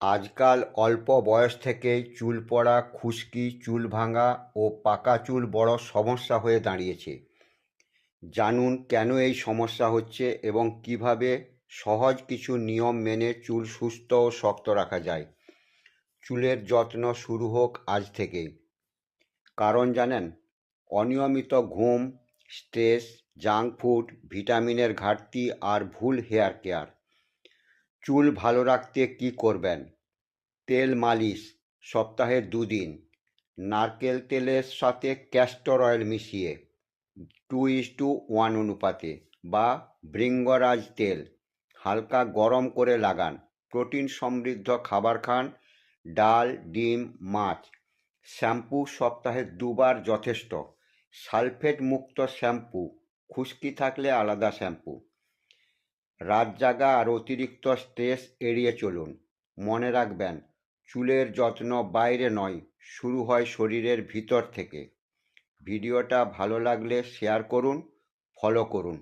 আজকাল অল্প বয়স থেকেই চুল পড়া, খুশকি, চুল ভাঙা ও পাকা চুল বড় সমস্যা হয়ে দাঁড়িয়েছে। জানুন কেন এই সমস্যা হচ্ছে এবং কিভাবে সহজ কিছু নিয়ম মেনে চুল সুস্থ ও শক্ত রাখা যায়। চুলের যত্ন শুরু হোক আজ থেকেই। কারণ জানেন, অনিয়মিত ঘুম, স্ট্রেস, জাঙ্ক ফুড, ভিটামিনের ঘাটতি আর ভুল হেয়ার কেয়ার। চুল ভালো রাখতে কি করবেন? তেল মালিশ সপ্তাহে 2 দিন, নারকেল তেলের সাথে ক্যাস্টর অয়েল মিশিয়ে 2:1 অনুপাতে বা ভৃঙ্গরাজ তেল হালকা গরম করে লাগান। প্রোটিন সমৃদ্ধ খাবার খান, ডাল, ডিম, মাছ। শ্যাম্পু সপ্তাহে 2বার যথেষ্ট। সালফেট মুক্ত শ্যাম্পু, খুশকি থাকলে আলাদা শ্যাম্পু। রাত জাগা আর অতিরিক্ত স্ট্রেস এড়িয়ে চলুন। মনে রাখবেন, চুলের যত্ন বাইরে নয়, শুরু হয় শরীরের ভিতর থেকে। ভিডিওটা ভালো লাগলে শেয়ার করুন, ফলো করুন।